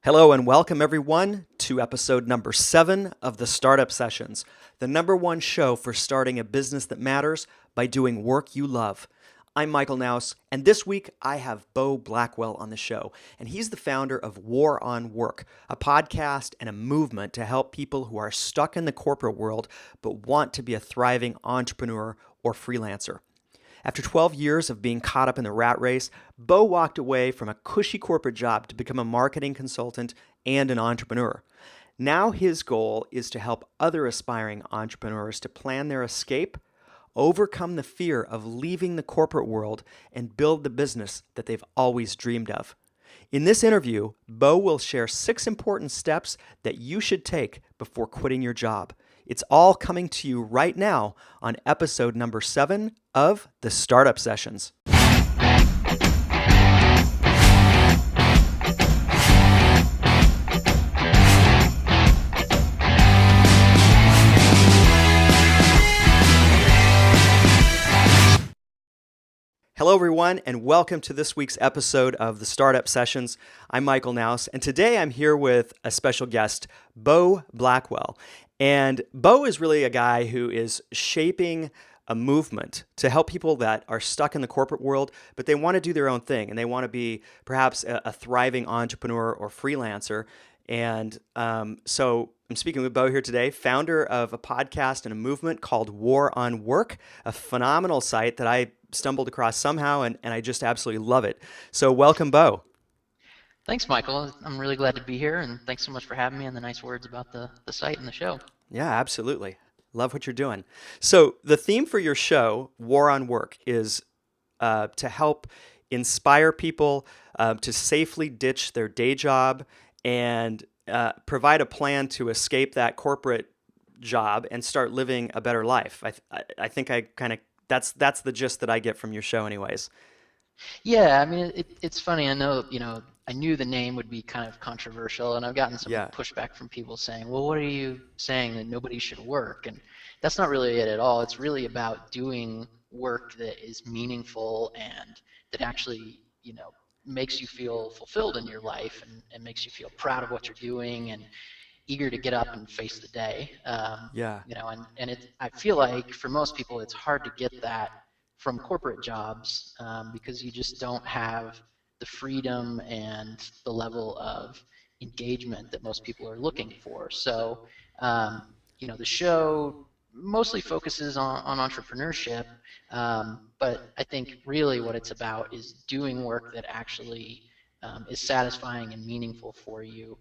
Hello and welcome everyone to episode number 7 of the Startup Sessions, the number one show for starting a business that matters by doing work you love. I'm Michael Knouse, and this week I have Beau Blackwell on the show, and he's the founder of War on Work, a podcast and a movement to help people who are stuck in the corporate world but want to be a thriving entrepreneur or freelancer. After 12 years of being caught up in the rat race, Beau walked away from a cushy corporate job to become a marketing consultant and an entrepreneur. Now his goal is to help other aspiring entrepreneurs to plan their escape, overcome the fear of leaving the corporate world, and build the business that they've always dreamed of. In this interview, Beau will share 6 important steps that you should take before quitting your job. It's all coming to you right now on episode number 7 of the Startup Sessions. Hello, everyone, and welcome to this week's episode of the Startup Sessions. I'm Michael Knouse, and today I'm here with a special guest, Beau Blackwell. And Beau is really a guy who is shaping a movement to help people that are stuck in the corporate world, but they want to do their own thing, and they want to be perhaps a thriving entrepreneur or freelancer. And so I'm speaking with Beau here today, founder of a podcast and a movement called War on Work, a phenomenal site that I stumbled across somehow, and I just absolutely love it. So welcome, Beau. Thanks, Michael. I'm really glad to be here, and thanks so much for having me and the nice words about the site and the show. Yeah, absolutely. Love what you're doing. So the theme for your show, War on Work, is to help inspire people to safely ditch their day job and provide a plan to escape that corporate job and start living a better life. I think I kind of that's the gist that I get from your show, anyways. Yeah, I mean, it's funny. I know, I knew the name would be kind of controversial, and I've gotten some Yeah. pushback from people saying, well, what are you saying that nobody should work? And that's not really it at all. It's really about doing work that is meaningful and that actually, makes you feel fulfilled in your life and makes you feel proud of what you're doing and eager to get up and face the day. Yeah. I feel like for most people, it's hard to get that from corporate jobs because you just don't have the freedom and the level of engagement that most people are looking for. So, the show mostly focuses on entrepreneurship, but I think really what it's about is doing work that actually is satisfying and meaningful for you,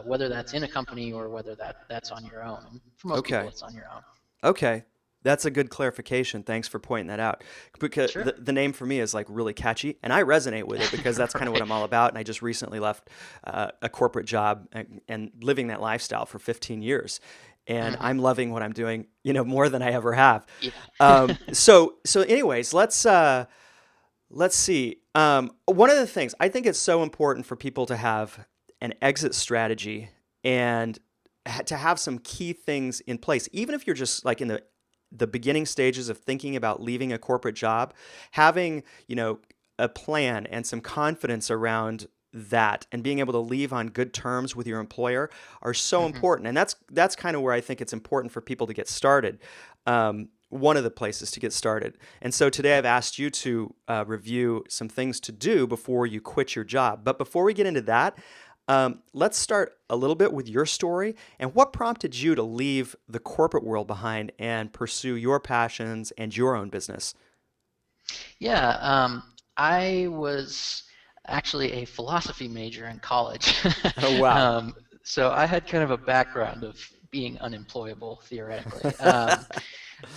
whether that's in a company or whether that's on your own. And for most people, Okay. it's on your own. Okay. That's a good clarification. Thanks for pointing that out. Because Sure. the name for me is like really catchy, and I resonate with it because that's kind of what Right. I'm all about. And I just recently left a corporate job and living that lifestyle for 15 years. And Hmm. I'm loving what I'm doing, more than I ever have. Yeah. So anyways, let's see. One of the things I think it's so important for people to have an exit strategy and to have some key things in place, even if you're just like in the beginning stages of thinking about leaving a corporate job, having, a plan and some confidence around that and being able to leave on good terms with your employer are so Hmm. important. And that's kind of where I think it's important for people to get started. One of the places to get started. And so today I've asked you to review some things to do before you quit your job. But before we get into that, let's start a little bit with your story and what prompted you to leave the corporate world behind and pursue your passions and your own business. Yeah, I was actually a philosophy major in college. Oh, wow. So I had kind of a background of being unemployable theoretically.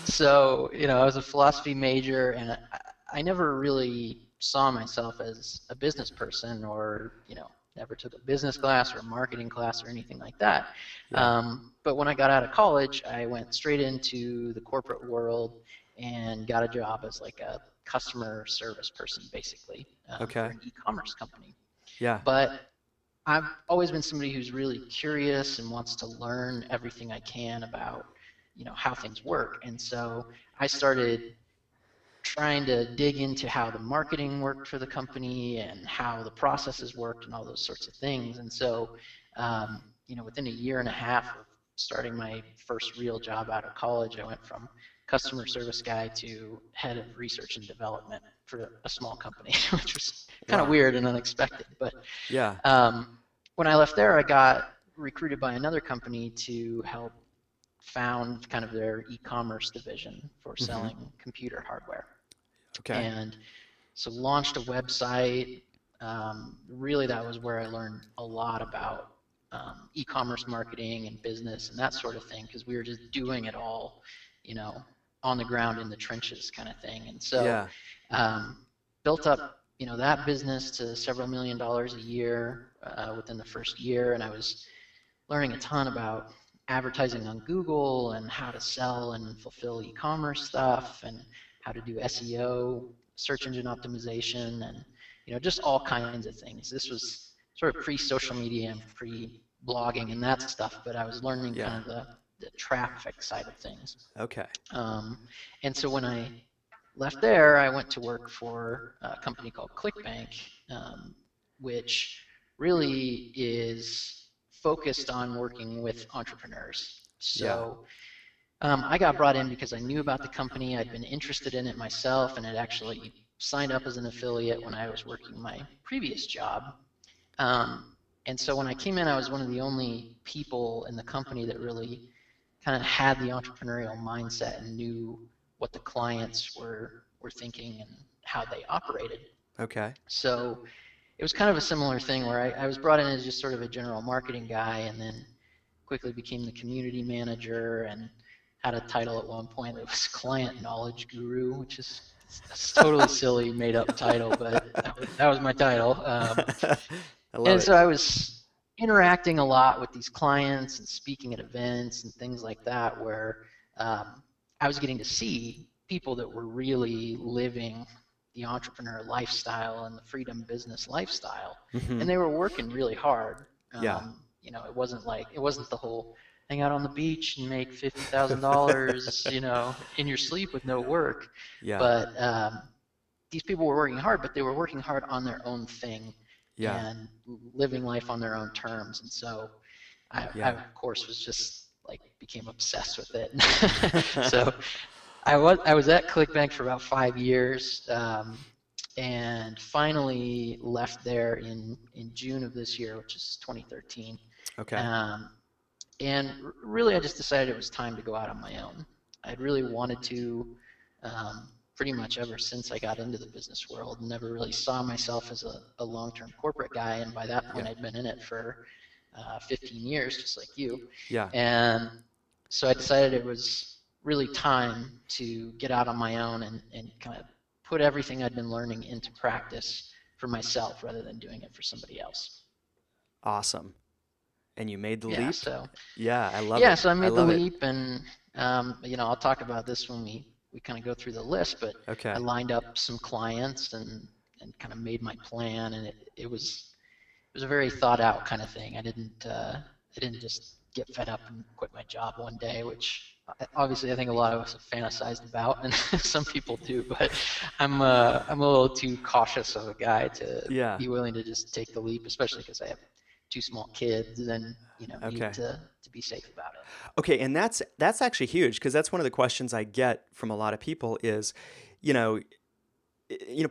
So, I was a philosophy major, and I never really saw myself as a business person or, never took a business class or a marketing class or anything like that. Yeah. But when I got out of college, I went straight into the corporate world and got a job as like a customer service person, basically, for Okay. an e-commerce company. Yeah. But I've always been somebody who's really curious and wants to learn everything I can about, how things work. And so I started trying to dig into how the marketing worked for the company and how the processes worked and all those sorts of things. And so, within a year and a half of starting my first real job out of college, I went from customer service guy to head of research and development for a small company, which was kind of Wow. weird and unexpected. But Yeah. when I left there, I got recruited by another company to help found kind of their e-commerce division for selling computer hardware. Okay. And so launched a website. Really, that was where I learned a lot about e-commerce marketing and business and that sort of thing, because we were just doing it all, on the ground in the trenches kind of thing. And so Yeah. built up, that business to several $1,000,000 a year within the first year. And I was learning a ton about advertising on Google and how to sell and fulfill e-commerce stuff and how to do SEO, search engine optimization, and just all kinds of things. This was sort of pre-social media and pre-blogging and that stuff, but I was learning kind of the traffic side of things. Okay. And so when I left there, I went to work for a company called ClickBank, which really is focused on working with entrepreneurs. So I got brought in because I knew about the company. I'd been interested in it myself and had actually signed up as an affiliate when I was working my previous job. And so when I came in, I was one of the only people in the company that really kind of had the entrepreneurial mindset and knew what the clients were thinking and how they operated. Okay. So it was kind of a similar thing where I was brought in as just sort of a general marketing guy, and then quickly became the community manager and had a title at one point that was client knowledge guru, which is a totally silly made up title, but that was my title. I love And it. so I was interacting a lot with these clients and speaking at events and things like that, where I was getting to see people that were really living the entrepreneur lifestyle and the freedom business lifestyle, and they were working really hard. It wasn't the whole hang out on the beach and make $50,000, in your sleep with no work. Yeah. But these people were working hard, but they were working hard on their own thing and living life on their own terms. And so I of course, was just became obsessed with it. So I was at ClickBank for about 5 years, and finally left there in June of this year, which is 2013. Okay. And really, I just decided it was time to go out on my own. I'd really wanted to, pretty much ever since I got into the business world. Never really saw myself as a long-term corporate guy, and by that point, I'd been in it for 15 years, just like you. Yeah. And so I decided it was really time to get out on my own and kind of put everything I'd been learning into practice for myself rather than doing it for somebody else. Awesome. And you made the Yeah, leap? so Yeah, I love it. yeah, so I made the love it. leap, and I'll talk about this when we kind of go through the list, but Okay. I lined up some clients and kind of made my plan, and it was a very thought out kind of thing. I didn't just get fed up and quit my job one day, which obviously I think a lot of us have fantasized about, and some people do, but I'm a little too cautious of a guy to be willing to just take the leap, especially because I have 2 small kids and need to be safe about it. Okay, and that's actually huge, because that's one of the questions I get from a lot of people is,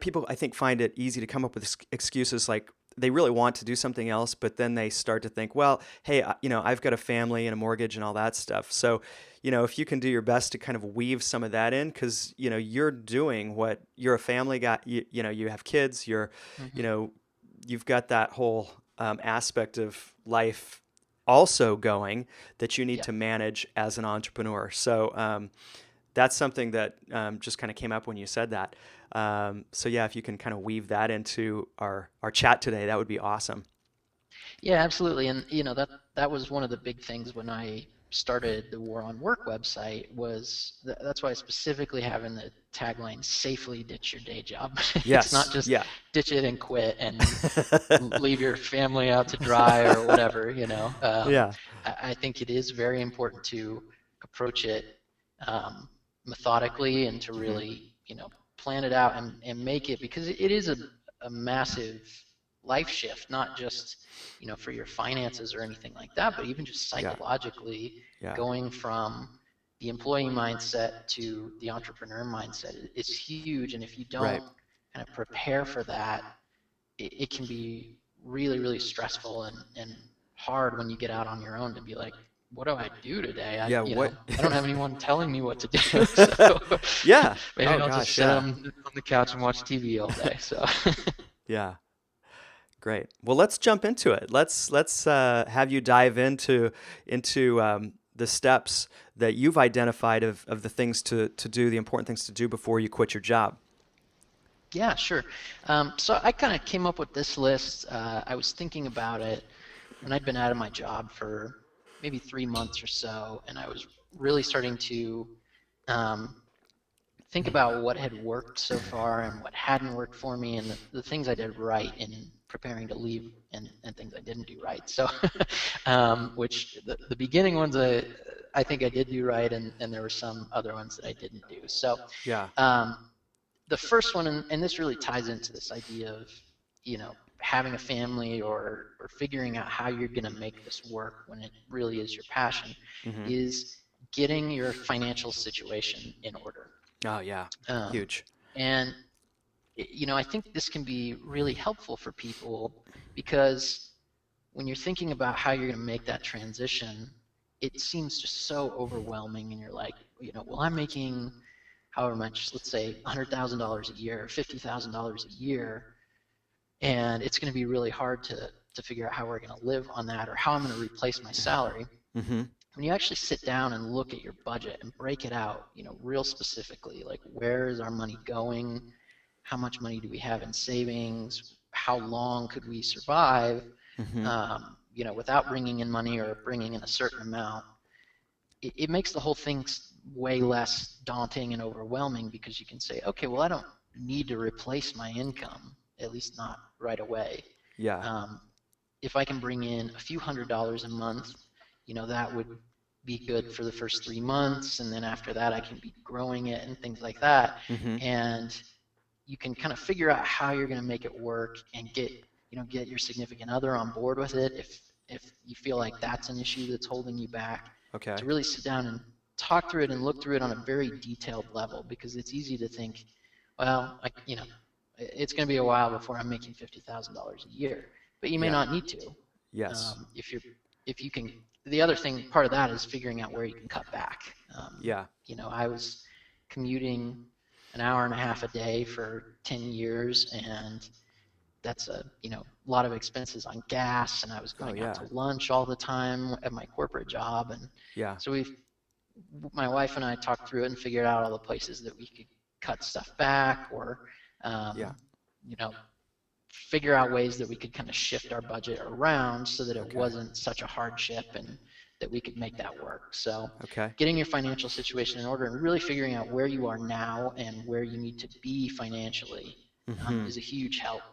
people I think find it easy to come up with excuses like they really want to do something else, but then they start to think, well, hey, I've got a family and a mortgage and all that stuff. So, if you can do your best to kind of weave some of that in, because you're doing what you're a family guy, you have kids, you've got that whole aspect of life also going that you need to manage as an entrepreneur. So that's something that just kind of came up when you said that. So yeah, if you can kind of weave that into our chat today, that would be awesome. Yeah, absolutely. And that was one of the big things when I started the War on Work website. That's why I specifically have in the tagline, safely ditch your day job. Yes. It's not just ditch it and quit and leave your family out to dry or whatever. I think it is very important to approach it methodically and to really plan it out and make it, because it is a massive life shift, not just, for your finances or anything like that, but even just Yeah. psychologically, Yeah. going from the employee mindset to the entrepreneur mindset is huge. And if you don't Right. kind of prepare for that, it can be really, really stressful and hard when you get out on your own to be like, what do I do today? I, Yeah. you know, What? I don't have anyone telling me what to do. So Yeah. maybe Oh I'll just gosh. sit Yeah. on the couch and watch TV all day. So Yeah. Great. Well, let's jump into it. Let's have you dive into the steps that you've identified of the things to do, the important things to do before you quit your job. yeah, sure. So I kind of came up with this list. I was thinking about it when I'd been out of my job for maybe 3 months or so, and I was really starting to um, think about what had worked so far and what hadn't worked for me, and the things I did right in preparing to leave, and things I didn't do right. So, which the beginning ones I think I did do right, and there were some other ones that I didn't do. So, Yeah. um, the first one, and this really ties into this idea of, having a family, or figuring out how you're going to make this work when it really is your passion, Mm-hmm. is getting your financial situation in order. Oh yeah. Um, Huge. and I think this can be really helpful for people, because when you're thinking about how you're going to make that transition, it seems just so overwhelming, and you're like, well, I'm making however much, let's say $100,000 a year, or $50,000 a year, and it's going to be really hard to figure out how we're going to live on that, or how I'm going to replace my salary. Mm-hmm. When you actually sit down and look at your budget and break it out, real specifically, like, where is our money going? How much money do we have in savings? How long could we survive, Mm-hmm. without bringing in money, or bringing in a certain amount? It makes the whole thing way less daunting and overwhelming, because you can say, okay, well, I don't need to replace my income, at least not right away. Yeah. Um, if I can bring in a few $100s a month, that would be good for the first 3 months, and then after that I can be growing it and things like that. Mm-hmm. And you can kind of figure out how you're going to make it work, and get your significant other on board with it, if you feel like that's an issue that's holding you back, Okay. to really sit down and talk through it and look through it on a very detailed level, because it's easy to think, well, it's going to be a while before I'm making $50,000 a year, but you may Yeah. not need to. Yes. If you can. The other thing, part of that, is figuring out where you can cut back. Yeah. I was commuting an hour and a half a day for 10 years, and that's a lot of expenses on gas, and I was Oh going yeah. out to lunch all the time at my corporate job. And Yeah. so my wife and I talked through it and figured out all the places that we could cut stuff back, or Yeah. you know figure out ways that we could kind of shift our budget around, so that it Okay. wasn't such a hardship, and that we could make that work. So Okay. getting your financial situation in order, and really figuring out where you are now and where you need to be financially, Mm-hmm. is a huge help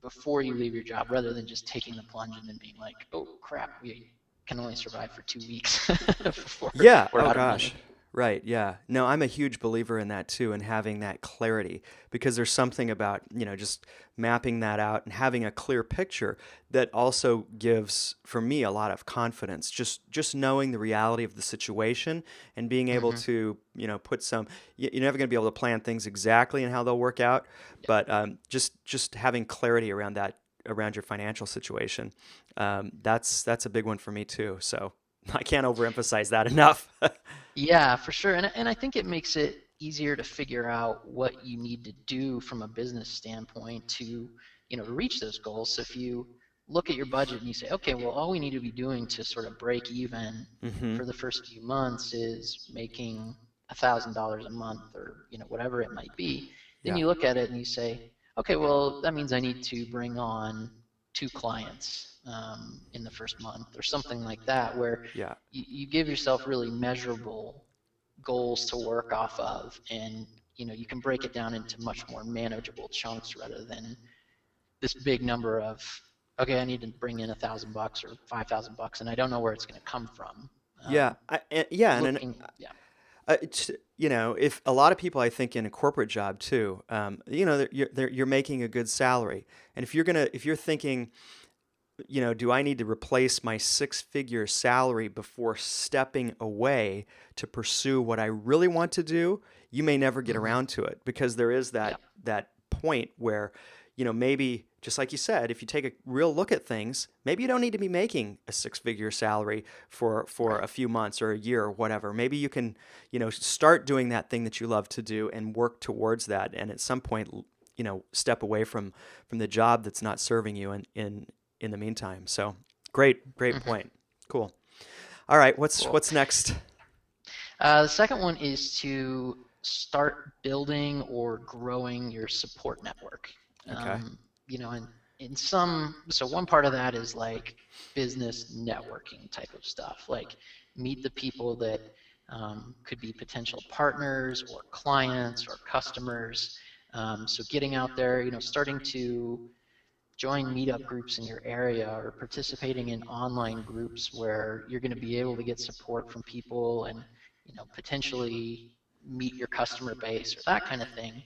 before you leave your job, rather than just taking the plunge and then being like, oh crap, we can only survive for 2 weeks before Yeah. we're Oh out of gosh. money. Right. Yeah. No, I'm a huge believer in that too, and having that clarity, because there's something about, just mapping that out and having a clear picture that also gives, for me, a lot of confidence. Just knowing the reality of the situation and being able Hmm. to, put some, you're never going to be able to plan things exactly and how they'll work out, Yeah. but just having clarity around that, around your financial situation, that's a big one for me too. So I can't overemphasize that enough. Yeah, for sure. And I think it makes it easier to figure out what you need to do from a business standpoint to reach those goals. So if you look at your budget and you say, okay, well, all we need to be doing to sort of break even Hmm. for the first few months is making $1,000 a month, or whatever it might be, then Yeah. you look at it and you say, okay, well, that means I need to bring on 2 clients in the first month, or something like that, where Yeah. you give yourself really measurable goals to work off of, and you can break it down into much more manageable chunks, rather than this big number of, okay, I need to bring in $1,000 or $5,000, and I don't know where it's going to come from. Yeah. um, Yeah. And Looking, yeah. If a lot of people, I think, in a corporate job too, you're making a good salary, and if you're thinking, do I need to replace my six-figure salary before stepping away to pursue what I really want to do? You may never get Hmm. around to it because there is Yeah. that point where, maybe just like you said, if you take a real look at things, maybe you don't need to be making a six-figure salary for Right. a few months or a year or whatever. Maybe you can, start doing that thing that you love to do and work towards that, and at some point, step away from the job that's not serving you in the meantime. So great Hmm. point. Cool. All right, Cool. what's next? The second one is to start building or growing your support network. Okay. Um, and in some, so one part of that is like business networking type of stuff, like meet the people that could be potential partners or clients or customers. So getting out there, starting to join meetup groups in your area or participating in online groups where you're going to be able to get support from people and potentially meet your customer base or that kind of thing.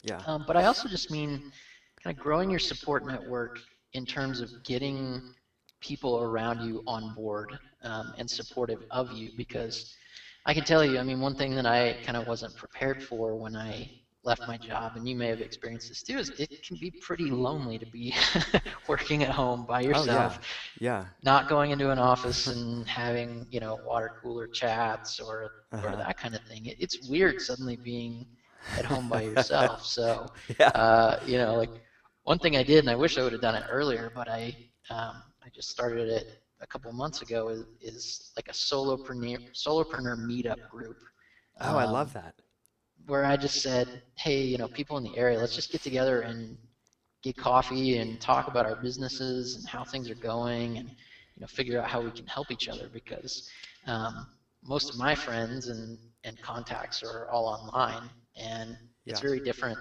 Yeah. But I also just mean kind of growing your support network in terms of getting people around you on board and supportive of you, because I can tell you, I mean, one thing that I kind of wasn't prepared for when I left my job, and you may have experienced this too, is it can be pretty lonely to be working at home by Oh yourself, yeah. Yeah. not going into an office and having, water cooler chats or Uh-huh. that kind of thing. It's weird suddenly being at home by yourself. So, Yeah. like one thing I did, and I wish I would have done it earlier, but I just started it a couple months ago is like a solopreneur meetup group, Oh, I love um, that. where I just said, hey, people in the area, let's just get together and get coffee and talk about our businesses and how things are going, and figure out how we can help each other, because um, most of my friends and contacts are all online, and it's Yeah. very different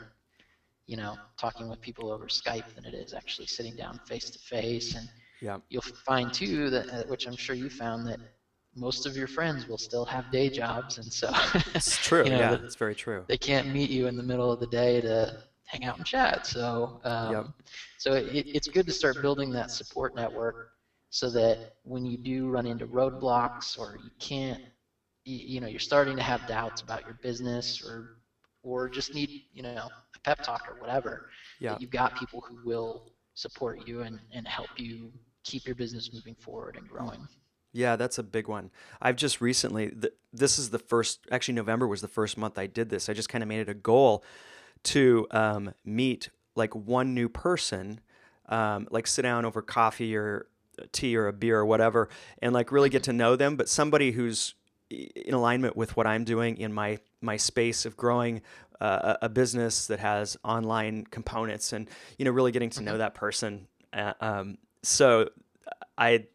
talking with people over Skype than it is actually sitting down face to face. And Yeah. you'll find too that, which I'm sure you found, that most of your friends will still have day jobs, and so It's true. Yeah, that it's very true. they can't meet you in the middle of the day to hang out and chat. So, Yep. it's good to start building that support network so that when you do run into roadblocks or you can't, you're starting to have doubts about your business, or just need, a pep talk or whatever, Yeah. that you've got people who will support you and help you keep your business moving forward and growing. Yeah, that's a big one. I've just recently, this is the first, actually, November was the first month I did this. I just kind of made it a goal to meet like one new person, like sit down over coffee or tea or a beer or whatever, and like really get Hmm. to know them. But somebody who's in alignment with what I'm doing in my space of growing a business that has online components, and really getting to Hmm. know that person. So I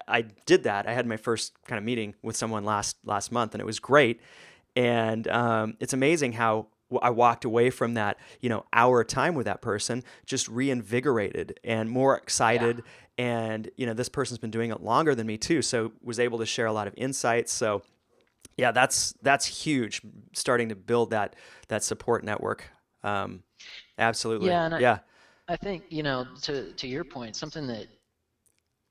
I did that. I had my first kind of meeting with someone last month, and it was great. And it's amazing how I walked away from that, hour time with that person just reinvigorated and more Yeah. excited. And this person's been doing it longer than me too, so was able to share a lot of insights. So yeah, that's huge. Starting to build that support network. Um, Absolutely. Yeah, and Yeah. I think, to your point, something that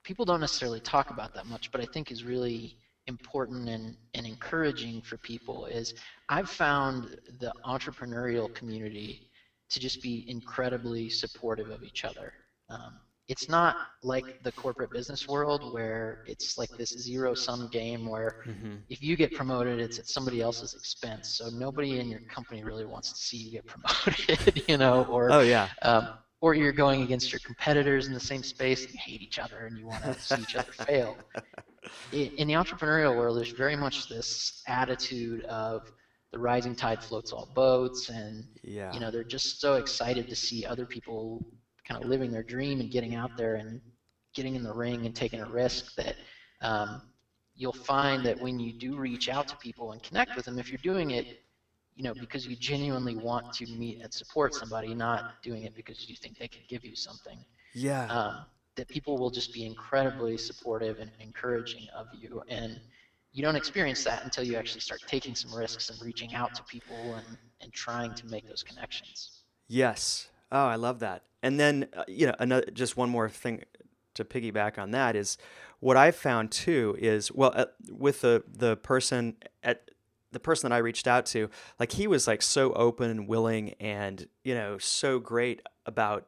people don't necessarily talk about that much, but I think is really important and encouraging for people is I've found the entrepreneurial community to just be incredibly supportive of each other. It's not like the corporate business world where it's like this zero sum game where Hmm. if you get promoted, it's at somebody else's expense. So nobody in your company really wants to see you get promoted, Oh yeah. um, or you're going against your competitors in the same space and you hate each other and you want to see each other fail. In the entrepreneurial world, there's very much this attitude of the rising tide floats all boats, and Yeah. they're just so excited to see other people kind of living their dream and getting out there and getting in the ring and taking a risk, that um, you'll find that when you do reach out to people and connect with them, if you're doing it because you genuinely want to meet and support somebody, not doing it because you think they can give you something, Yeah. um, that people will just be incredibly supportive and encouraging of you. And you don't experience that until you actually start taking some risks and reaching out to people and trying to make those connections. Yes. Oh, I love that. And then, another just one more thing to piggyback on that is what I've found too is well, with the person that I reached out to, like he was like so open and willing and so great about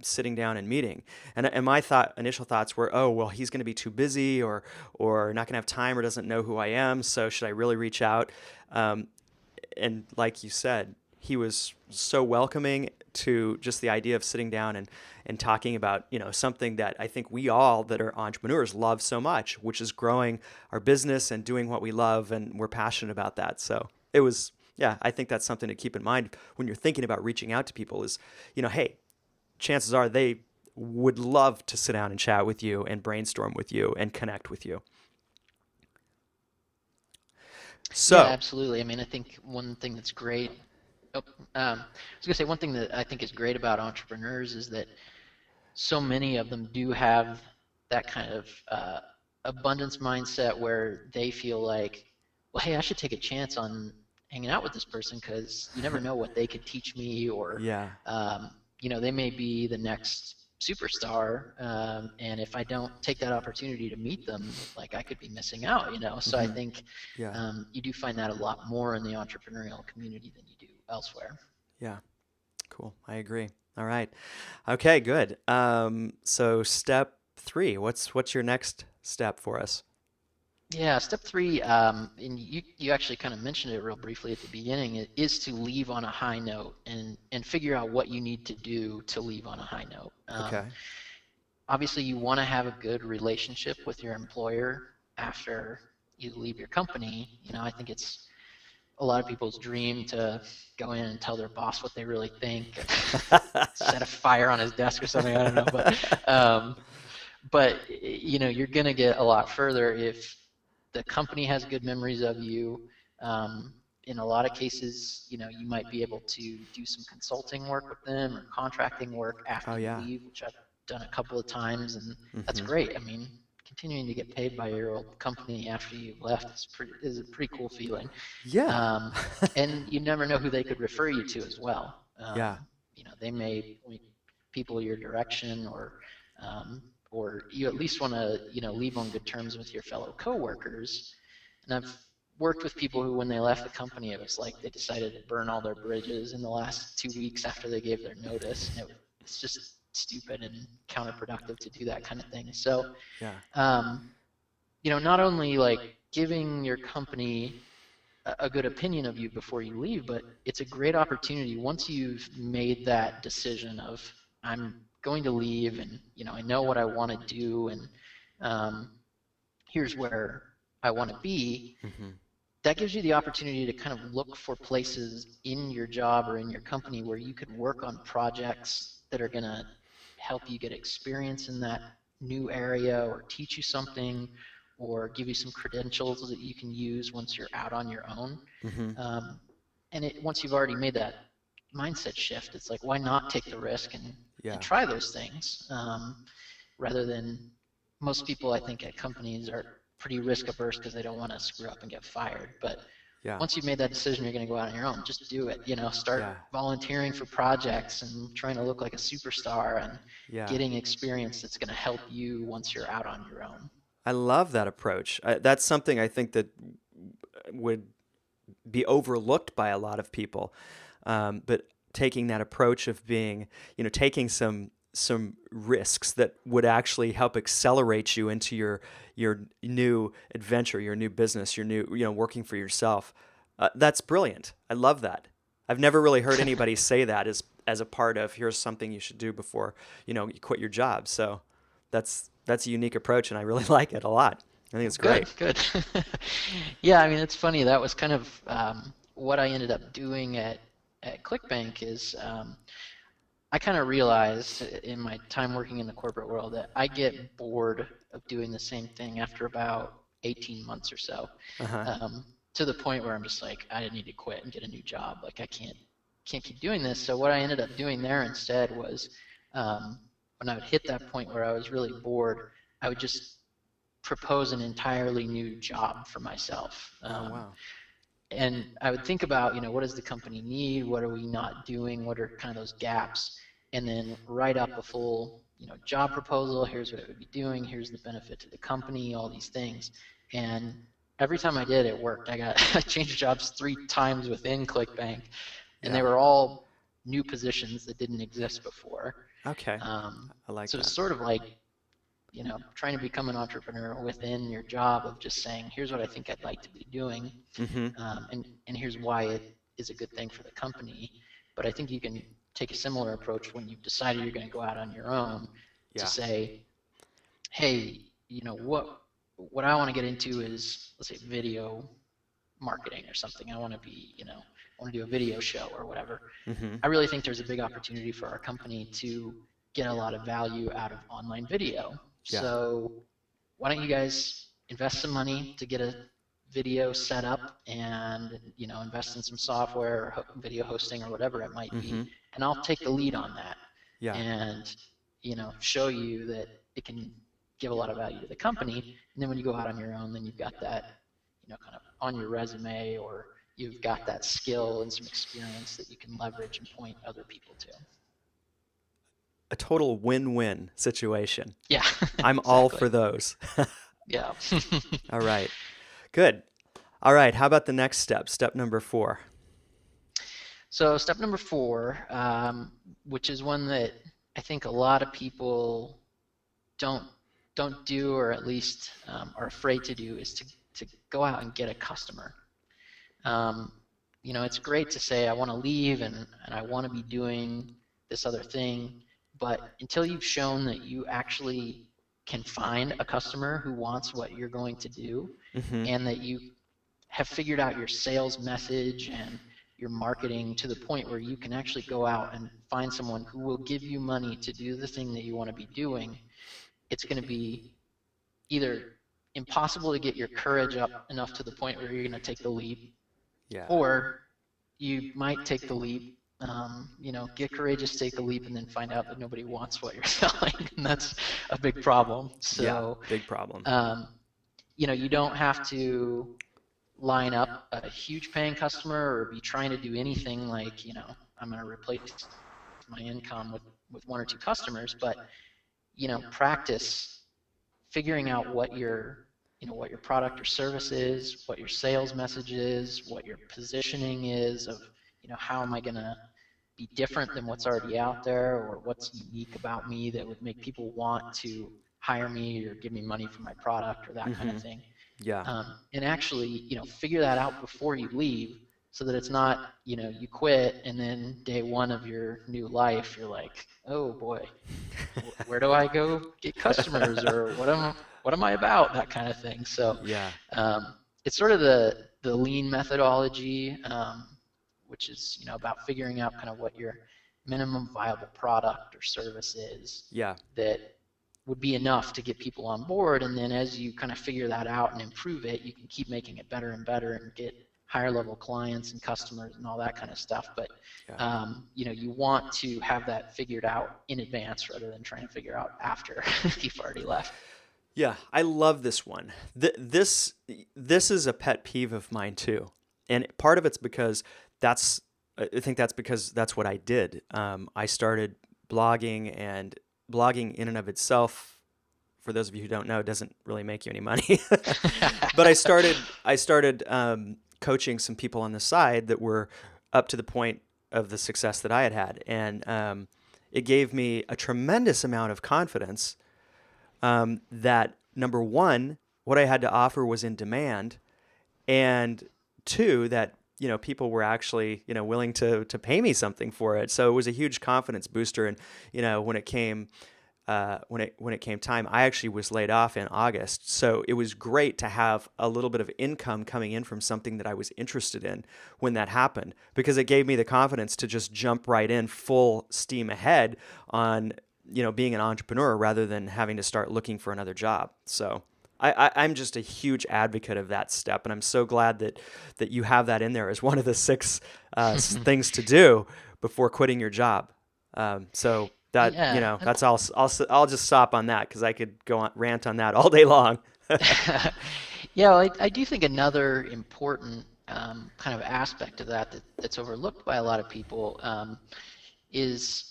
sitting down and meeting. And my initial thoughts were, oh well, he's going to be too busy or not going to have time or doesn't know who I am. So should I really reach out? Um, and like you said, he was so welcoming to just the idea of sitting down and talking about, something that I think we all that are entrepreneurs love so much, which is growing our business and doing what we love. And we're passionate about that. So it was, yeah, I think that's something to keep in mind when you're thinking about reaching out to people is, hey, chances are they would love to sit down and chat with you and brainstorm with you and connect with you. Yeah, So, absolutely. I mean, I think one thing that's great. Oh, I was gonna say one thing that I think is great about entrepreneurs is that so many of them do have that kind of abundance mindset where they feel like, well, hey, I should take a chance on hanging out with this person because you never know what they could teach me, or yeah. they may be the next superstar, and if I don't take that opportunity to meet them, like I could be missing out. So I Hmm. think Yeah. you do find that a lot more in the entrepreneurial community than you do elsewhere. Yeah. Cool. I agree. All right. Okay, good. So step three, what's your next step for us? Yeah, step three, and you actually kind of mentioned it real briefly at the beginning, is to leave on a high note and figure out what you need to do to leave on a high note. Okay. Obviously, you want to have a good relationship with your employer after you leave your company. I think it's a lot of people's dream to go in and tell their boss what they really think, set a fire on his desk or something. I don't know, but you're going to get a lot further if the company has good memories of you. In a lot of cases, you might be able to do some consulting work with them or contracting work Oh after you yeah. leave, which I've done a couple of times, and that's Hmm. great. I mean, continuing to get paid by your old company after you've left is a pretty cool feeling. Yeah. Um, and you never know who they could refer you to as well. Yeah. They may point people your direction, or you at least want to leave on good terms with your fellow coworkers. And I've worked with people who, when they left the company, it was like they decided to burn all their bridges in the last 2 weeks after they gave their notice, and it's just stupid and counterproductive to do that kind of thing. So, Yeah. um, not only like giving your company a good opinion of you before you leave, but it's a great opportunity once you've made that decision of I'm going to leave, and I know what I want to do, and um, here's where I want to be. Hmm. That gives you the opportunity to kind of look for places in your job or in your company where you could work on projects that are going to help you get experience in that new area, or teach you something, or give you some credentials that you can use once you're out on your own. Hmm. Um, and once you've already made that mindset shift, it's like, why not take the risk and Yeah. try those things, rather than most people, I think, at companies are pretty risk averse because they don't want to screw up and get fired. But Yeah. once you've made that decision, you're going to go out on your own. Just do it. Start Yeah. volunteering for projects and trying to look like a superstar and Yeah. getting experience that's going to help you once you're out on your own. I love that approach. That's something I think that would be overlooked by a lot of people. But taking that approach of being, taking some risks that would actually help accelerate you into your new adventure, your new business, your new, working for yourself. That's brilliant. I love that. I've never really heard anybody say that as a part of here's something you should do before, you quit your job. So that's a unique approach, and I really like it a lot. I think it's Good, great. good. Yeah, I mean, it's funny. That was kind of what I ended up doing at ClickBank is I kind of realized in my time working in the corporate world that I get bored of doing the same thing after about 18 months or so, Uh-huh. to the point where I'm just like, I need to quit and get a new job. Like I can't keep doing this. So what I ended up doing there instead was, when I would hit that point where I was really bored, I would just propose an entirely new job for myself. Oh, wow. And I would think about, what does the company need? What are we not doing? What are kind of those gaps? And then write up a full, job proposal. Here's what it would be doing. Here's the benefit to the company, all these things. And every time I did, it worked. I changed jobs 3 times within ClickBank, and they were all new positions that didn't exist before. Okay. I like so that. it's sort of like, trying to become an entrepreneur within your job of just saying, here's what I think I'd like to be doing, and here's why it is a good thing for the company. But I think you can take a similar approach when you've decided you're going to go out on your own to say, hey, what I want to get into is, let's say, video marketing or something. I want to be, I want to do a video show or whatever. I really think there's a big opportunity for our company to get a lot of value out of online video. So why don't you guys invest some money to get a video set up and, invest in some software or video hosting or whatever it might be, and I'll take the lead on that and, show you that it can give a lot of value to the company. And then when you go out on your own, then you've got that, kind of on your resume, or you've got that skill and some experience that you can leverage and point other people to. A total win-win situation. Yeah. I'm all for those. Yeah. All right. Good. All right. How about the next step? Step number 4. So step number 4, which is one that I think a lot of people don't do, or at least are afraid to do, is to go out and get a customer. It's great to say I want to leave and I want to be doing this other thing, but until you've shown that you actually can find a customer who wants what you're going to do, and that you have figured out your sales message and your marketing to the point where you can actually go out and find someone who will give you money to do the thing that you want to be doing, it's going to be either impossible to get your courage up enough to the point where you're going to take the leap, or you might take the leap, get courageous, take the leap, and then find out that nobody wants what you're selling, and that's a big problem. So, big problem. You don't have to line up a huge paying customer or be trying to do anything like, I'm going to replace my income with 1 or 2 customers, but, practice figuring out what your product or service is, what your sales message is, what your positioning is of, how am I going to be different than what's already out there, or what's unique about me that would make people want to hire me or give me money for my product or that kind of thing. And actually, figure that out before you leave, so that it's not, you quit and then day 1 of your new life, you're like, oh boy, where do I go get customers, or what am I about, that kind of thing. So it's sort of the lean methodology, which is, about figuring out kind of what your minimum viable product or service is that would be enough to get people on board. And then as you kind of figure that out and improve it, you can keep making it better and better and get higher level clients and customers and all that kind of stuff. But, you want to have that figured out in advance rather than trying to figure out after you've already left. Yeah, I love this one. This is a pet peeve of mine too. And part of it's because I think that's because that's what I did. I started blogging, and blogging in and of itself, for those of you who don't know, doesn't really make you any money. But I started coaching some people on the side that were up to the point of the success that I had. And it gave me a tremendous amount of confidence that, number 1, what I had to offer was in demand, and 2, that people were actually willing to pay me something for it. So it was a huge confidence booster. And when it came time, I actually was laid off in August. So it was great to have a little bit of income coming in from something that I was interested in when that happened, because it gave me the confidence to just jump right in full steam ahead on being an entrepreneur rather than having to start looking for another job. So I'm just a huge advocate of that step, and I'm so glad that you have that in there as one of the 6 things to do before quitting your job. That's all. I'll just stop on that, because I could go on rant on that all day long. Yeah, well, I do think another important kind of aspect of that's overlooked by a lot of people is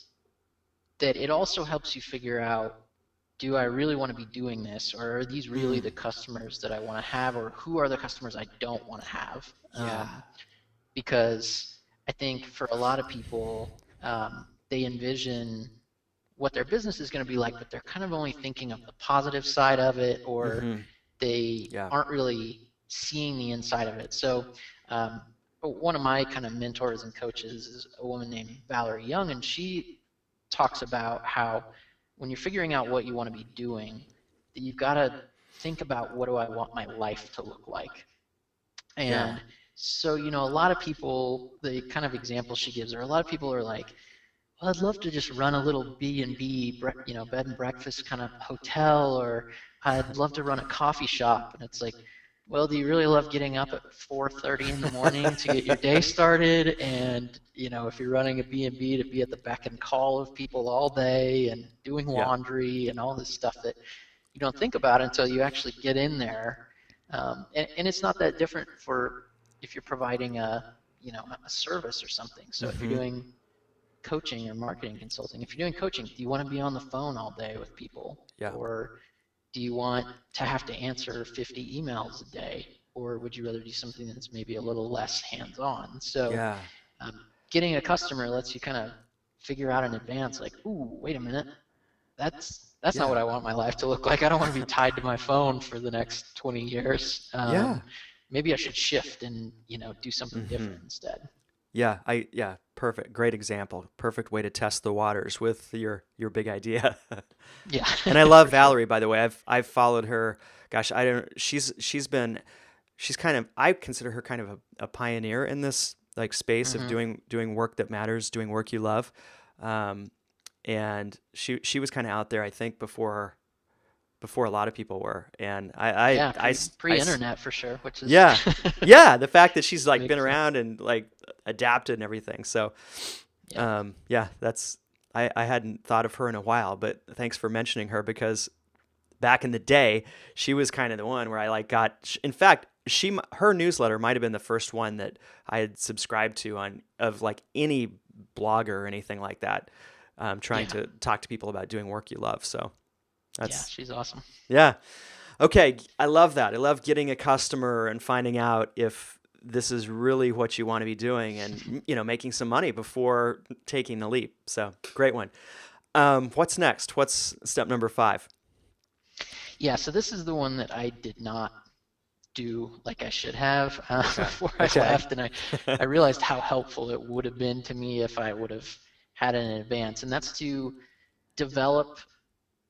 that it also helps you figure out, do I really want to be doing this, or are these really Mm, the customers that I want to have, or who are the customers I don't want to have? yeah. Because I think for a lot of people, they envision what their business is going to be like, but they're kind of only thinking of the positive side of it, or Mm-hmm. they Yeah. aren't really seeing the inside of it. So, one of my kind of mentors and coaches is a woman named Valerie Young, and she talks about how when you're figuring out what you want to be doing, that you've got to think about, what do I want my life to look like? Yeah. And so, a lot of people, the kind of examples she gives are, a lot of people are like, well, I'd love to just run a little B&B, bed and breakfast kind of hotel, or I'd love to run a coffee shop. And it's like, well, do you really love getting up at 4:30 in the morning to get your day started? And, if you're running a B&B, to be at the beck and call of people all day and doing Yeah. laundry and all this stuff that you don't think about until you actually get in there. And it's not that different for if you're providing a service or something. So if you're Mm-hmm. doing coaching or marketing consulting, if you're doing coaching, do you want to be on the phone all day with people? Yeah. Or do you want to have to answer 50 emails a day? Or would you rather do something that's maybe a little less hands-on? So Yeah. getting a customer lets you kind of figure out in advance, like, ooh, wait a minute, that's not Yeah. what I want my life to look like. I don't want to be tied to my phone for the next 20 years. Yeah. Maybe I should shift and do something Mm-hmm. different instead. Yeah, perfect. Great example. Perfect way to test the waters with your big idea. Yeah, And I love for sure. Valerie, by the way. I've followed her. Gosh, I don't. She's kind of, I consider her kind of a pioneer in this like space of Hmm. doing work that matters, doing work you love. Um, and she was kind of out there, I think, before a lot of people were. And Yeah, pre-internet for sure, which is yeah, yeah. The fact that she's like been makes sense. around and like adapted and everything. So Yeah, yeah, that's I hadn't thought of her in a while, but thanks for mentioning her because back in the day, she was kind of the one where I like got. In fact, her newsletter might have been the first one that I had subscribed to on of like any blogger or anything like that. Trying yeah, to talk to people about doing work you love. So yeah. that's She's awesome. yeah. Okay, I love that. I love getting a customer and finding out if this is really what you want to be doing and making some money before taking the leap. So, great one. What's next? What's step number 5? Yeah, so this is the one that I did not do like I should have Okay. before I Okay. left, and I realized how helpful it would have been to me if I would have had it in advance, and that's to develop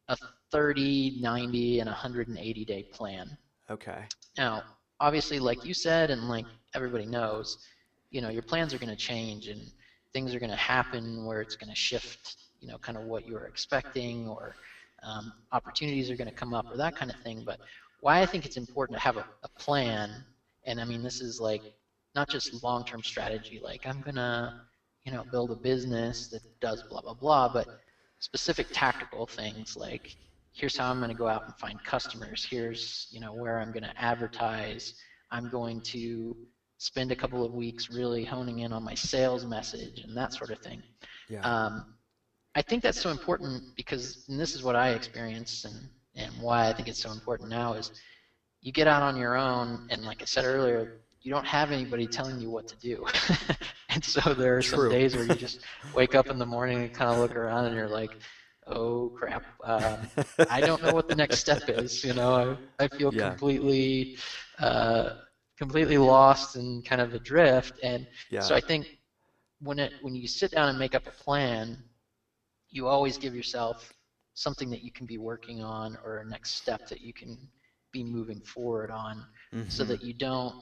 a 30, 90, and 180-day plan. Okay. Now, obviously, like you said, and like everybody knows, your plans are going to change and things are going to happen where it's going to shift, kind of what you were expecting, or opportunities are going to come up, or that kind of thing. But why I think it's important to have a plan, and I mean, this is like not just long-term strategy, like I'm going to, build a business that does blah, blah, blah, but specific tactical things like, here's how I'm going to go out and find customers. Here's, where I'm going to advertise. I'm going to spend a couple of weeks really honing in on my sales message and that sort of thing. Yeah. Um, I think that's so important because, and this is what I experienced, and why I think it's so important now is you get out on your own, and like I said earlier, you don't have anybody telling you what to do. And so there are some True. days where you just wake up in the morning and kind of look around and you're like, oh crap, I don't know what the next step is. I feel Yeah. uh, completely lost and kind of adrift. And Yeah. so I think when you sit down and make up a plan, you always give yourself something that you can be working on, or a next step that you can be moving forward on, so Mm-hmm. that you don't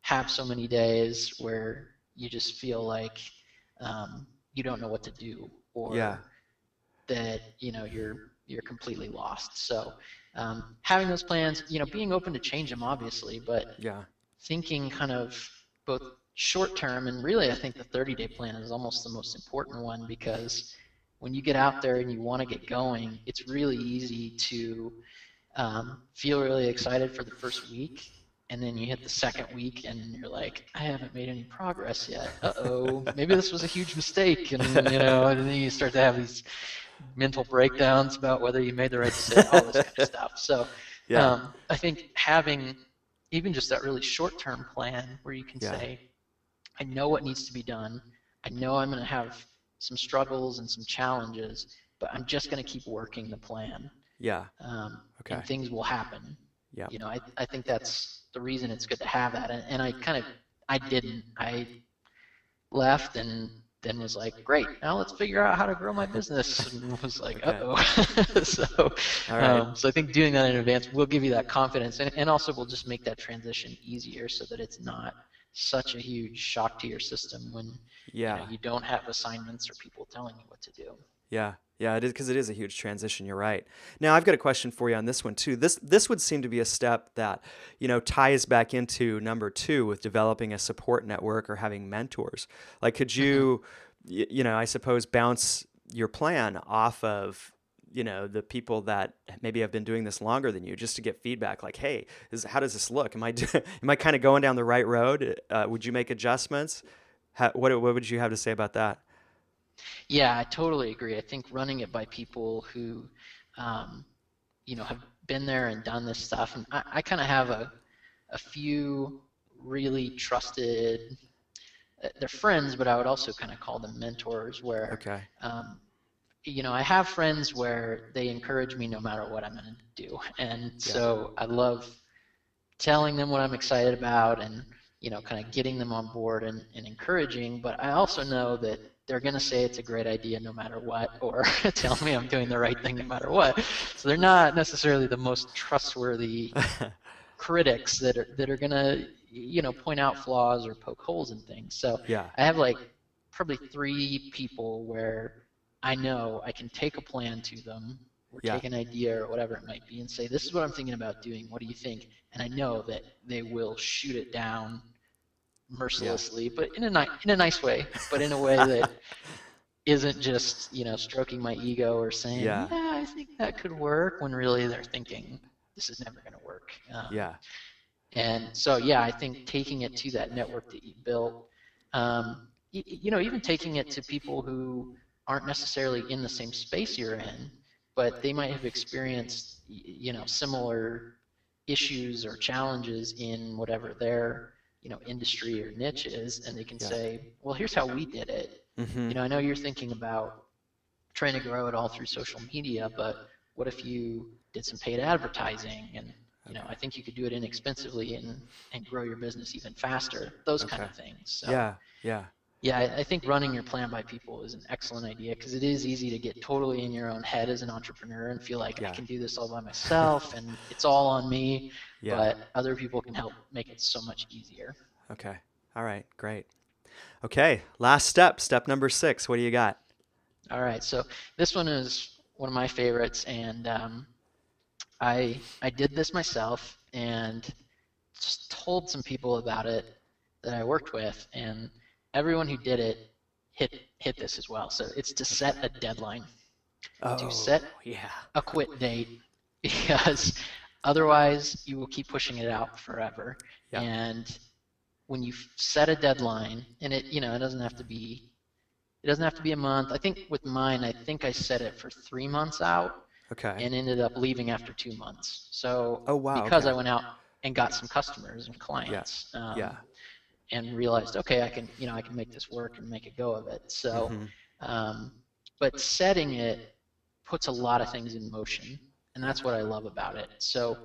have so many days where you just feel like you don't know what to do, Yeah. or that you're completely lost. So having those plans, being open to change them, obviously, but Yeah. thinking kind of both short term, and really I think the 30-day plan is almost the most important one, because when you get out there and you want to get going, it's really easy to feel really excited for the first week, and then you hit the second week and you're like, I haven't made any progress yet. Uh-oh, maybe this was a huge mistake. And, and then you start to have these mental breakdowns about whether you made the right decision, all this kind of stuff. So Yeah. I think having even just that really short-term plan where you can Yeah. say, I know what needs to be done. I know I'm going to have some struggles and some challenges, but I'm just going to keep working the plan. Yeah. And things will happen. Yeah. I think that's the reason it's good to have that. And I didn't. I left and then was like, great, now let's figure out how to grow my business. And was like, uh-oh. All right. So I think doing that in advance will give you that confidence, and also will just make that transition easier so that it's not such a huge shock to your system when you don't have assignments or people telling you what to do. Yeah. Yeah, it is, because it is a huge transition. You're right. Now, I've got a question for you on this one too. This would seem to be a step that, ties back into number 2 with developing a support network or having mentors. Like, could you, I suppose, bounce your plan off of, the people that maybe have been doing this longer than you, just to get feedback? Like, hey, how does this look? Am I kind of going down the right road? Would you make adjustments? What would you have to say about that? Yeah, I totally agree. I think running it by people who, have been there and done this stuff, and I kind of have a few really trusted. They're friends, but I would also kind of call them mentors. Where, I have friends where they encourage me no matter what I'm going to do, and so I love telling them what I'm excited about, and kind of getting them on board and encouraging. But I also know that they're going to say it's a great idea no matter what, or tell me I'm doing the right thing no matter what. So they're not necessarily the most trustworthy critics that are going to, point out flaws or poke holes in things. So I have like probably 3 people where I know I can take a plan to them, or take an idea or whatever it might be, and say, this is what I'm thinking about doing. What do you think? And I know that they will shoot it down mercilessly, but in a nice way, but in a way that isn't just stroking my ego or saying, yeah, I think that could work, when really they're thinking this is never going to work. And so I think taking it to that network that you built, even taking it to people who aren't necessarily in the same space you're in, but they might have experienced similar issues or challenges in whatever their industry or niche is, and they can say, well, here's how we did it. I know you're thinking about trying to grow it all through social media, but what if you did some paid advertising, and I think you could do it inexpensively and grow your business even faster, those kind of things. So I think running your plan by people is an excellent idea, because it is easy to get totally in your own head as an entrepreneur and feel like I can do this all by myself and it's all on me, but other people can help make it so much easier. Okay. All right. Great. Okay. Last step number 6. What do you got? All right. So this one is one of my favorites, and I did this myself and just told some people about it that I worked with, and everyone who did it hit this as well. So it's to set a deadline, to set a quit date, because otherwise you will keep pushing it out forever. And when you set a deadline, and it doesn't have to be a month. I think with mine, I think I set it for 3 months out, and ended up leaving after 2 months. So because I went out and got some customers and clients. And realized, okay, I can make this work and make a go of it. So, but setting it puts a lot of things in motion, and that's what I love about it. So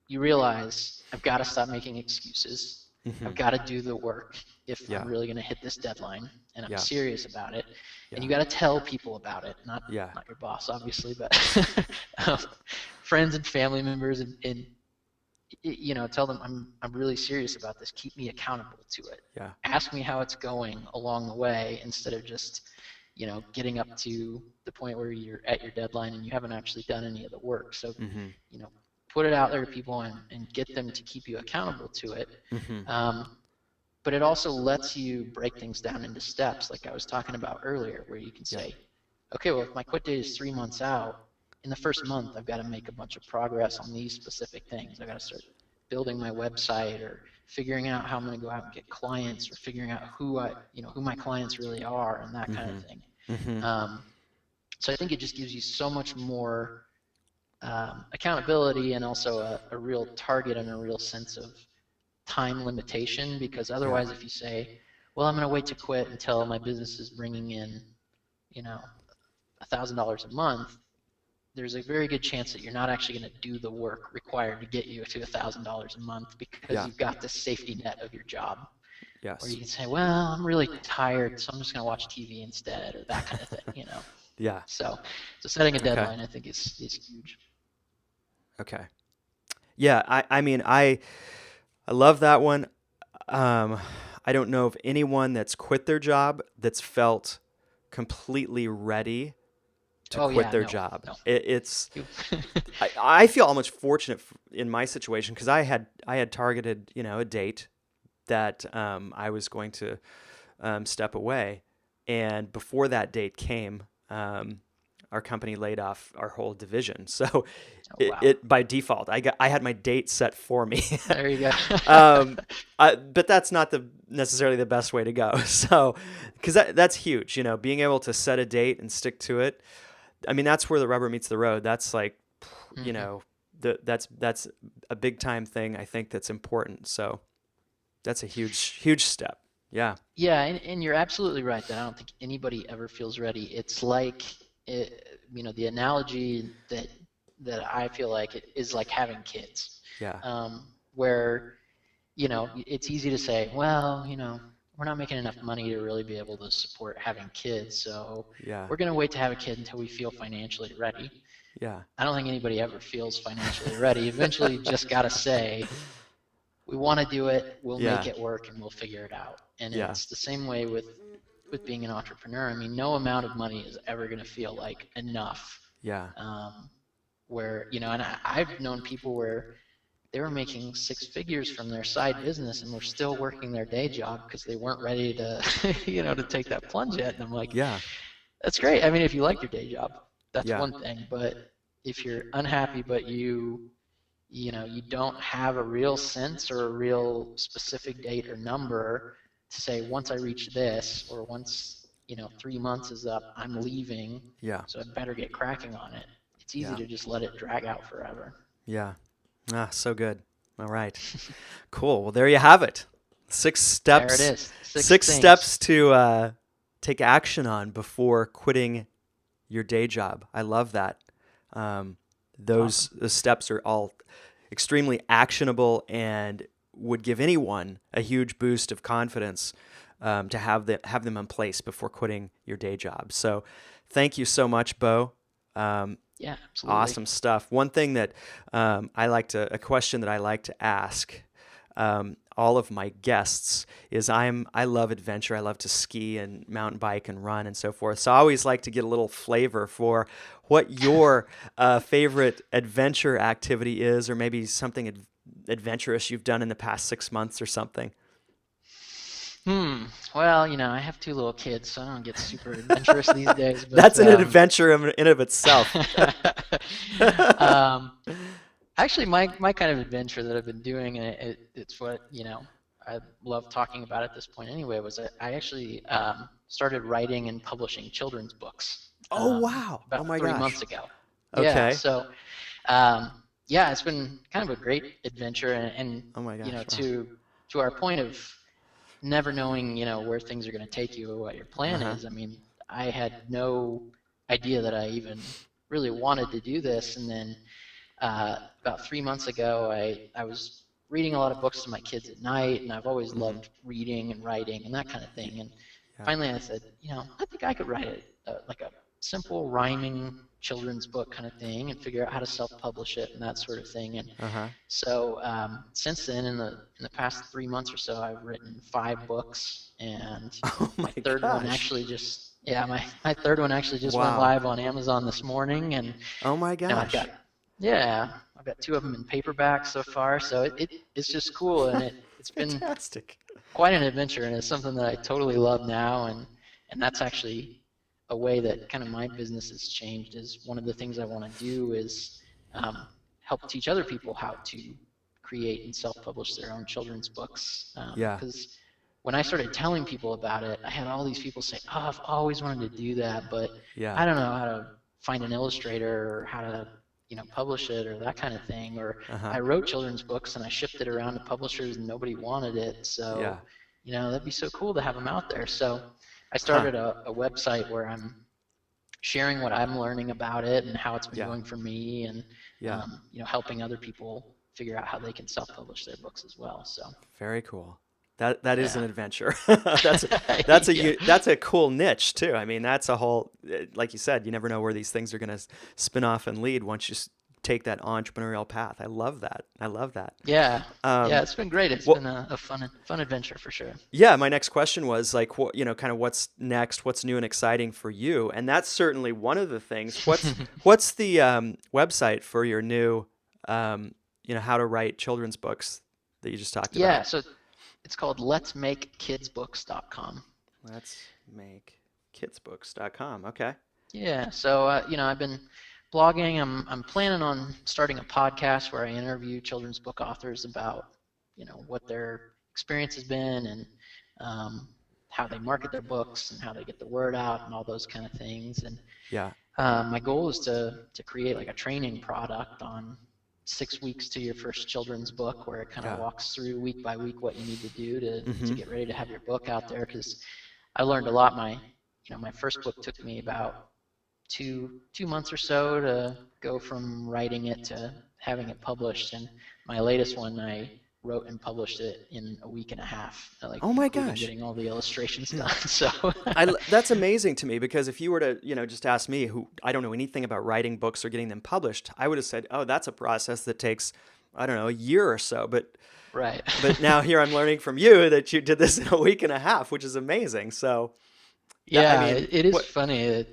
you realize, I've got to stop making excuses. I've got to do the work if I'm really going to hit this deadline, and I'm serious about it. And you got to tell people about it, not your boss, obviously, but friends and family members, and tell them I'm really serious about this. Keep me accountable to it. Ask me how it's going along the way, instead of just, getting up to the point where you're at your deadline and you haven't actually done any of the work. So, put it out there to people and get them to keep you accountable to it. But it also lets you break things down into steps, like I was talking about earlier, where you can say, okay, well, if my quit date is 3 months out, in the first month, I've got to make a bunch of progress on these specific things. I've got to start building my website, or figuring out how I'm going to go out and get clients, or figuring out who my clients really are, and that kind of thing. So I think it just gives you so much more accountability, and also a real target and a real sense of time limitation, because otherwise if you say, well, I'm going to wait to quit until my business is bringing in, $1,000 a month, there's a very good chance that you're not actually going to do the work required to get you to $1,000 a month, because you've got this safety net of your job. Yes. Or you can say, well, I'm really tired, so I'm just going to watch TV instead, or that kind of thing, Yeah. So setting a deadline, I think, is huge. Okay. Yeah, I love that one. I don't know of anyone that's quit their job that's felt completely ready to quit their job. No. It's I feel almost fortunate in my situation, because I had targeted a date that I was going to step away, and before that date came, our company laid off our whole division. So it by default, I had my date set for me. There you go. But that's not necessarily the best way to go. So, because that's huge, being able to set a date and stick to it. I mean, that's where the rubber meets the road. That's like, that's a big time thing, I think, that's important. So that's a huge step. Yeah. Yeah, and you're absolutely right that I don't think anybody ever feels ready. It's like, the analogy that I feel like it is like having kids. Yeah. Where, it's easy to say, well, we're not making enough money to really be able to support having kids, so we're going to wait to have a kid until we feel financially ready. Yeah. I don't think anybody ever feels financially ready. Eventually, you just got to say, we want to do it, we'll make it work, and we'll figure it out. And it's the same way with being an entrepreneur. I mean, no amount of money is ever going to feel like enough. Yeah. Where, and I've known people where they were making 6 figures from their side business and were still working their day job because they weren't ready to, to take that plunge yet. And I'm like, that's great. I mean, if you like your day job, that's one thing. But if you're unhappy, but you don't have a real sense or a real specific date or number to say, once I reach this, or once 3 months is up, I'm leaving. Yeah. So I better get cracking on it. It's easy to just let it drag out forever. Yeah. So good. All right. Cool. Well, there you have it. 6 steps. There it is. 6 steps to take action on before quitting your day job. I love that. Those steps are all extremely actionable and would give anyone a huge boost of confidence to have them in place before quitting your day job. So thank you so much, Beau. Yeah, absolutely. Awesome stuff. One thing that a question that I like to ask all of my guests is I love adventure. I love to ski and mountain bike and run and so forth. So I always like to get a little flavor for what your favorite adventure activity is, or maybe something adventurous you've done in the past 6 months or something. Well, I have 2 little kids, so I don't get super adventurous these days. But, that's an adventure in of itself. Actually, my kind of adventure that I've been doing, and it's what, I love talking about at this point anyway, was I actually started writing and publishing children's books. Oh, wow. About 3 months ago. Okay. Yeah, so, it's been kind of a great adventure, and oh my gosh, to our point of never knowing, where things are going to take you or what your plan is. I mean, I had no idea that I even really wanted to do this. And then about 3 months ago, I was reading a lot of books to my kids at night, and I've always loved reading and writing and that kind of thing. And finally I said, I think I could write like a simple rhyming children's book kind of thing and figure out how to self-publish it and that sort of thing. And so since then, in the past 3 months or so, I've written 5 books, and my third one actually just my third one actually just went live on Amazon this morning. And oh my gosh, I've got 2 of them in paperback so far. So it's just cool, and it's been fantastic. Quite an adventure, and it's something that I totally love now, and that's actually a way that kind of my business has changed is one of the things I want to do is help teach other people how to create and self-publish their own children's books. Yeah. Because when I started telling people about it, I had all these people say, "Oh, I've always wanted to do that, but Yeah. I don't know how to find an illustrator or how to, publish it or that kind of thing." Or Uh-huh. I wrote children's books and I shipped it around to publishers and nobody wanted it. Yeah. So, that'd be so cool to have them out there. So I Huh. started a website where I'm sharing what I'm learning about it and how it's been Yeah. going for me, and Yeah. helping other people figure out how they can self-publish their books as well. So Very cool. That is an yeah. adventure. That's Yeah. that's a cool niche too. I mean, that's a whole, like you said, you never know where these things are going to spin off and lead once you take that entrepreneurial path. I love that. I love that. Yeah, Um, it's been great. It's well, been a fun adventure for sure. yeah, my next question was like, what, kind of what's next, what's new and exciting for you, and that's certainly one of the things. What's the website for your new, how to write children's books that you just talked Yeah, about? so it's called letsmakekidsbooks.com. Let's make kidsbooks.com. Okay. Yeah, so I've been blogging. I'm planning on starting a podcast where I interview children's book authors about what their experience has been, and how they market their books and how they get the word out and all those kind of things. And Yeah. my goal is to create like a training product on 6 weeks to your first children's book, where it kind of Yeah. walks through week by week what you need to do to Mm-hmm. get ready to have your book out there. Because I learned a lot. My first book took me about 2 months or so to go from writing it to having it published, and my latest one I wrote and published it in a week and a half, like Oh my including gosh. getting all the illustrations done. So That's amazing to me, because if you were to, just ask me, who I don't know anything about writing books or getting them published, I would have said, oh, that's a process that takes, I don't know, a year or so. But right. now here I'm learning from you that you did this in a week and a half, which is amazing. So yeah, I Yeah, mean, it is what? funny.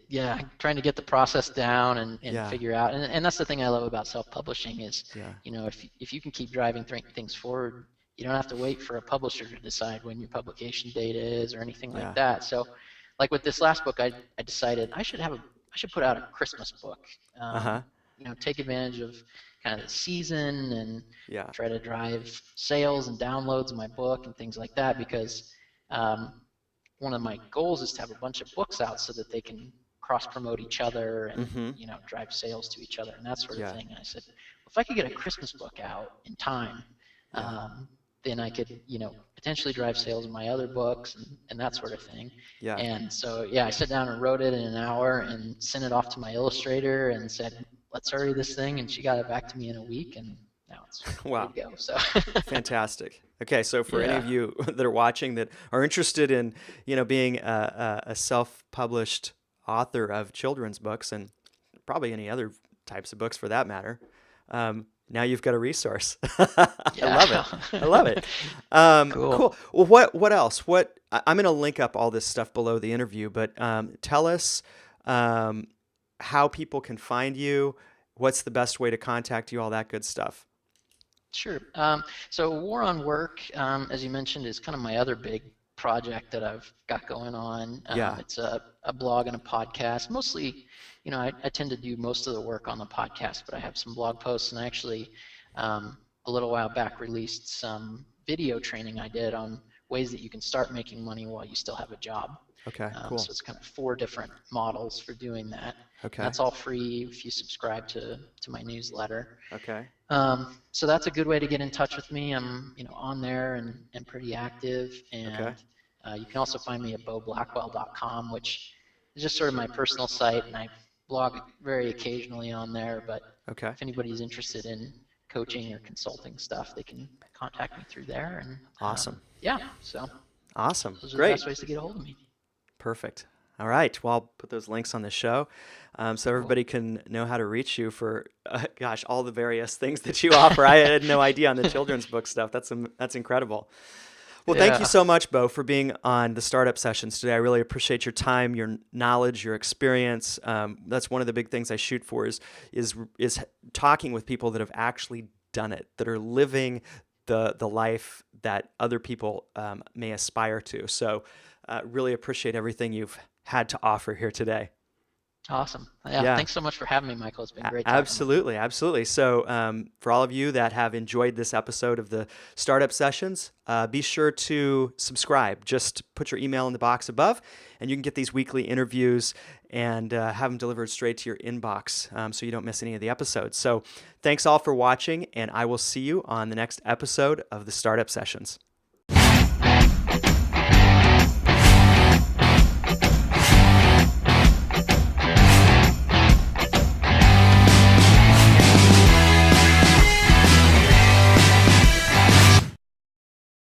Yeah, trying to get the process down and Yeah, figure out, and that's the thing I love about self-publishing is, yeah, if you can keep driving things forward, you don't have to wait for a publisher to decide when your publication date is or anything like yeah. that. So, like with this last book, I decided I should put out a Christmas book. Uh-huh. Take advantage of kind of the season and Yeah. try to drive sales and downloads of my book and things like that, because one of my goals is to have a bunch of books out so that they can cross promote each other and Mm-hmm. drive sales to each other and that sort of Yeah. thing. And I said, well, if I could get a Christmas book out in time, Yeah. then I could potentially drive sales in my other books and that sort of thing. Yeah. And so I sat down and wrote it in an hour and sent it off to my illustrator and said, let's hurry this thing, and she got it back to me in a week, and now it's Wow. ready to go. So Fantastic. Okay, so for any of yeah. you that are watching that are interested in, being a self-published author of children's books, and probably any other types of books for that matter, now you've got a resource. I love it. I love it. Cool. Cool. Well, what else? I'm going to link up all this stuff below the interview, but tell us how people can find you. What's the best way to contact you? All that good stuff. Sure. So War on Work, as you mentioned, is kind of my other big project that I've got going on. Yeah. It's a blog and a podcast. Mostly, I tend to do most of the work on the podcast, but I have some blog posts, and I actually, a little while back, released some video training I did on ways that you can start making money while you still have a job. Okay, cool. So it's kind of 4 different models for doing that. Okay. That's all free if you subscribe to my newsletter. Okay. So that's a good way to get in touch with me. I'm on there and pretty active. And Okay. you can also find me at beaublackwell.com, which is just sort of my personal site, and I blog very occasionally on there. But Okay. if anybody's interested in coaching or consulting stuff, they can contact me through there. And Awesome. yeah, so Awesome. those are the Great. best ways to get a hold of me. Perfect. All right. Well, I'll put those links on the show, so everybody can know how to reach you for, all the various things that you offer. I had no idea on the children's book stuff. That's incredible. Well, thank you Yeah. so much, Beau, for being on the Startup Sessions today. I really appreciate your time, your knowledge, your experience. That's one of the big things I shoot for is talking with people that have actually done it, that are living the life that other people may aspire to. So really appreciate everything you've had to offer here today. Awesome. Yeah, Yeah. thanks so much for having me, Michael. It's been great talking with you. Absolutely, absolutely. So, for all of you that have enjoyed this episode of the Startup Sessions, be sure to subscribe. Just put your email in the box above, and you can get these weekly interviews and have them delivered straight to your inbox so you don't miss any of the episodes. So, thanks all for watching, and I will see you on the next episode of the Startup Sessions.